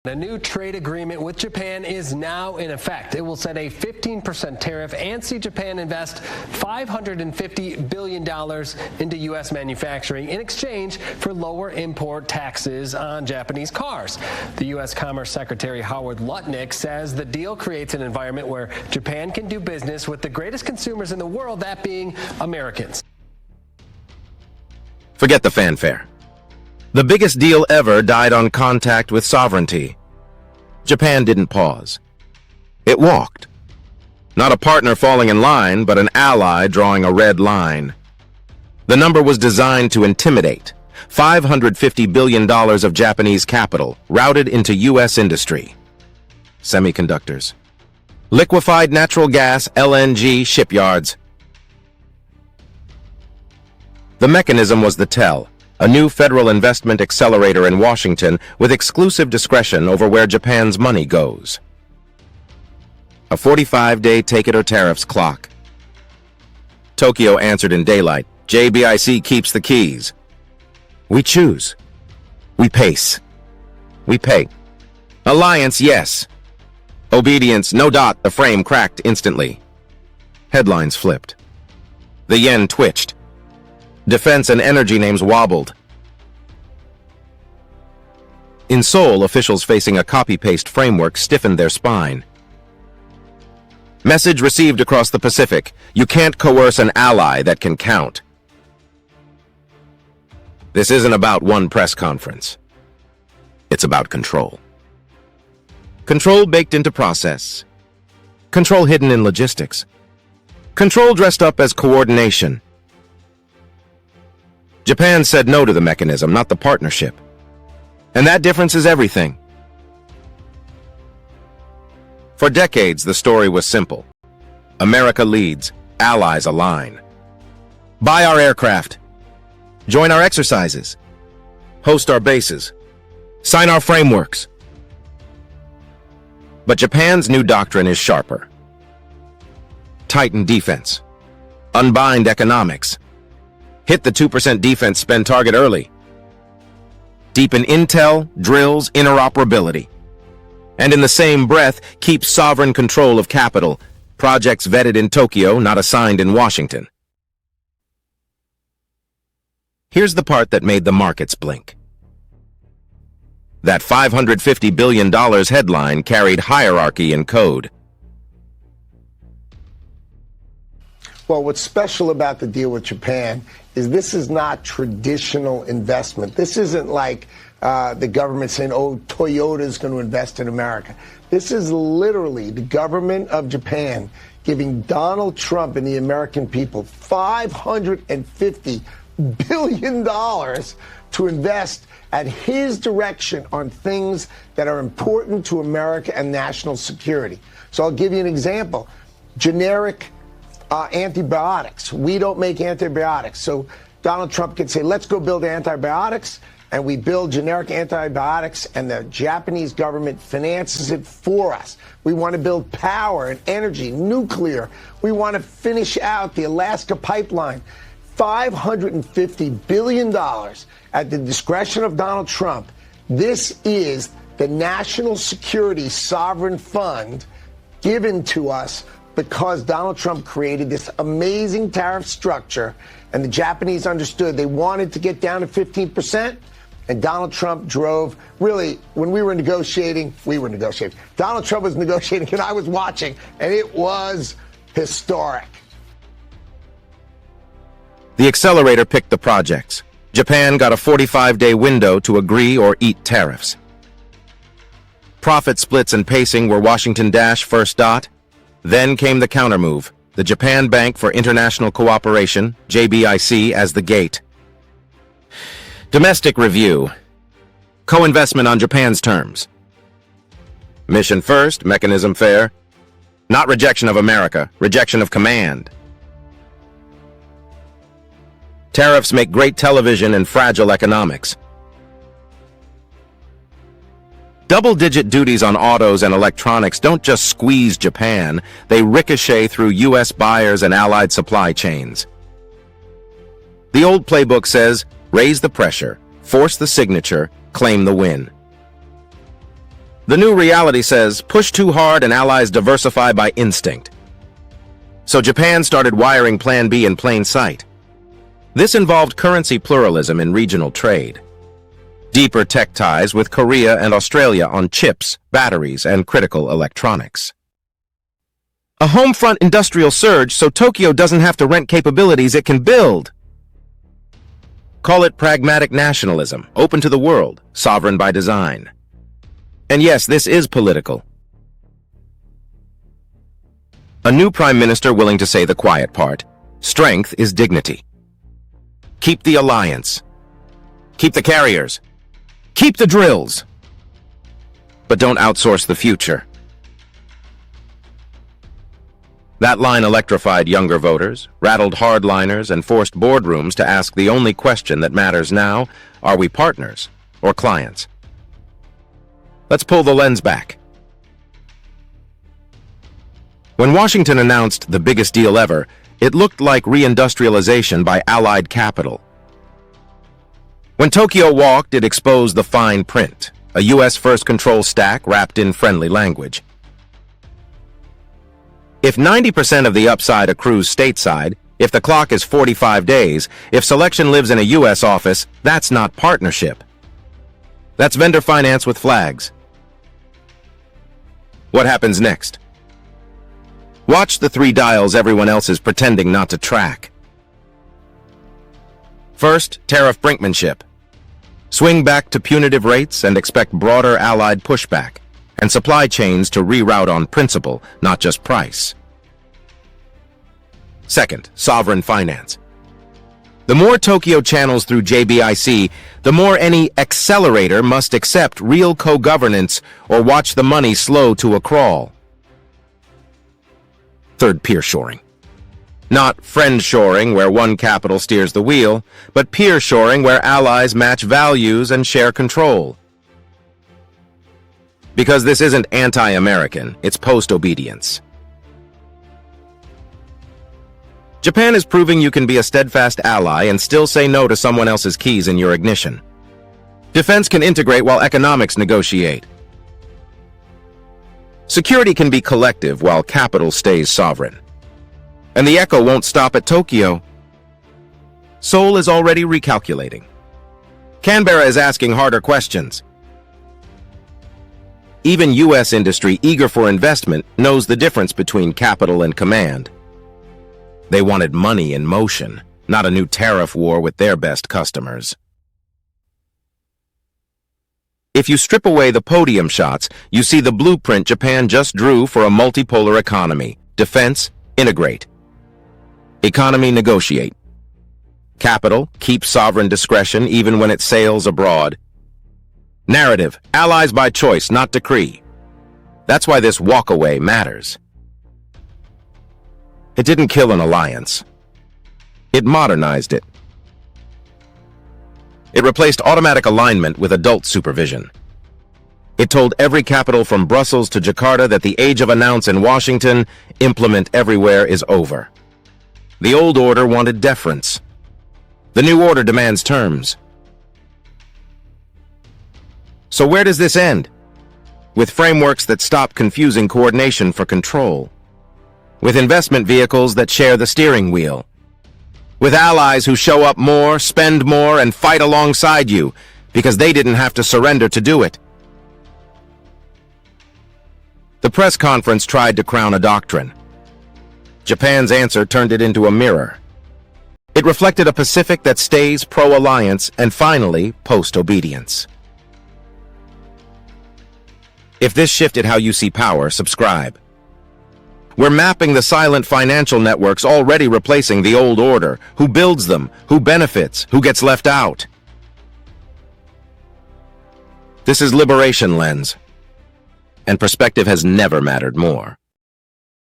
A new trade agreement with Japan is now in effect. It will set a 15% tariff and see Japan invest $550 billion into U.S. manufacturing in exchange for lower import taxes on Japanese cars. The U.S. Commerce Secretary Howard Lutnick says the deal creates an environment where Japan can do business with the greatest consumers in the world, that being Americans. Forget the fanfare. The biggest deal ever died on contact with sovereignty. Japan didn't pause. It walked. Not a partner falling in line, but an ally drawing a red line. The number was designed to intimidate. $550 billion of Japanese capital routed into U.S. industry. Semiconductors. Liquefied natural gas, LNG, shipyards. The mechanism was the TEL, a new federal investment accelerator in Washington with exclusive discretion over where Japan's money goes. A 45-day take-it-or-tariffs clock. Tokyo answered in daylight. JBIC keeps the keys. We choose. We pace. We pay. Alliance, yes. Obedience, no. The frame cracked instantly. Headlines flipped. The yen twitched. Defense and energy names wobbled. In Seoul, officials facing a copy-paste framework stiffened their spine. Message received across the Pacific: you can't coerce an ally that can count. This isn't about one press conference. It's about control. Control baked into process. Control hidden in logistics. Control dressed up as coordination. Japan said no to the mechanism, not the partnership. And that difference is everything. For decades, the story was simple. America leads, allies align. Buy our aircraft. Join our exercises. Host our bases. Sign our frameworks. But Japan's new doctrine is sharper. Tighten defense. Unbind economics. Hit the 2% defense spend target early. Deepen intel, drills, interoperability. And in the same breath, keep sovereign control of capital. Projects vetted in Tokyo, not assigned in Washington. Here's the part that made the markets blink. That $550 billion headline carried hierarchy in code. Well, what's special about the deal with Japan is this is not traditional investment. This isn't like the government saying, oh, Toyota's going to invest in America. This is literally the government of Japan giving Donald Trump and the American people $550 billion to invest at his direction on things that are important to America and national security. So I'll give you an example. Generic antibiotics. We don't make antibiotics. So Donald Trump can say, let's go build antibiotics, and we build generic antibiotics, and the Japanese government finances it for us. We want to build power and energy, nuclear. We want to finish out the Alaska pipeline. $550 billion at the discretion of Donald Trump. This is the National Security Sovereign Fund given to us because Donald Trump created this amazing tariff structure, and the Japanese understood they wanted to get down to 15%, and Donald Trump drove, really, when we were negotiating, Donald Trump was negotiating, and I was watching, and it was historic. The accelerator picked the projects. Japan got a 45-day window to agree or eat tariffs. Profit splits and pacing were Washington first dot. Then came the countermove, the Japan Bank for International Cooperation, JBIC, as the gate. Domestic review. Co-investment on Japan's terms. Mission first, mechanism fair. Not rejection of America, rejection of command. Tariffs make great television and fragile economics. Double-digit duties on autos and electronics don't just squeeze Japan, they ricochet through U.S. buyers and allied supply chains. The old playbook says, raise the pressure, force the signature, claim the win. The new reality says, push too hard and allies diversify by instinct. So Japan started wiring Plan B in plain sight. This involved currency pluralism in regional trade, deeper tech ties with Korea and Australia on chips, batteries, and critical electronics. A home front industrial surge so Tokyo doesn't have to rent capabilities it can build. Call it pragmatic nationalism, open to the world, sovereign by design. And yes, this is political. A new prime minister willing to say the quiet part. Strength is dignity. Keep the alliance. Keep the carriers. Keep the drills. But don't outsource the future. That line electrified younger voters, rattled hardliners, and forced boardrooms to ask the only question that matters now: are we partners or clients? Let's pull the lens back. When Washington announced the biggest deal ever, it looked like reindustrialization by allied capital. When Tokyo walked, it exposed the fine print, a U.S. first control stack wrapped in friendly language. If 90% of the upside accrues stateside, if the clock is 45 days, if selection lives in a U.S. office, that's not partnership. That's vendor finance with flags. What happens next? Watch the three dials everyone else is pretending not to track. First, tariff brinkmanship. Swing back to punitive rates and expect broader allied pushback, and supply chains to reroute on principle, not just price. Second, sovereign finance. The more Tokyo channels through JBIC, the more any accelerator must accept real co-governance or watch the money slow to a crawl. Third, peer shoring. Not friend shoring where one capital steers the wheel, but peer shoring where allies match values and share control. Because this isn't anti-American, it's post-obedience. Japan is proving you can be a steadfast ally and still say no to someone else's keys in your ignition. Defense can integrate while economics negotiate. Security can be collective while capital stays sovereign. And the echo won't stop at Tokyo. Seoul is already recalculating. Canberra is asking harder questions. Even U.S. industry eager for investment knows the difference between capital and command. They wanted money in motion, not a new tariff war with their best customers. If you strip away the podium shots, you see the blueprint Japan just drew for a multipolar economy. Defense, integrate. Economy, negotiate. Capital, keep sovereign discretion even when it sails abroad. Narrative, allies by choice, not decree. That's why this walkaway matters. It didn't kill an alliance. It modernized it. It replaced automatic alignment with adult supervision. It told every capital from Brussels to Jakarta that the age of announce in Washington, implement everywhere is over. The old order wanted deference. The new order demands terms. So where does this end? With frameworks that stop confusing coordination for control. With investment vehicles that share the steering wheel. With allies who show up more, spend more, and fight alongside you, because they didn't have to surrender to do it. The press conference tried to crown a doctrine. Japan's answer turned it into a mirror. It reflected a Pacific that stays pro-alliance and finally post-obedience. If this shifted how you see power, subscribe. We're mapping the silent financial networks already replacing the old order. Who builds them? Who benefits? Who gets left out? This is Liberation Lens, and perspective has never mattered more.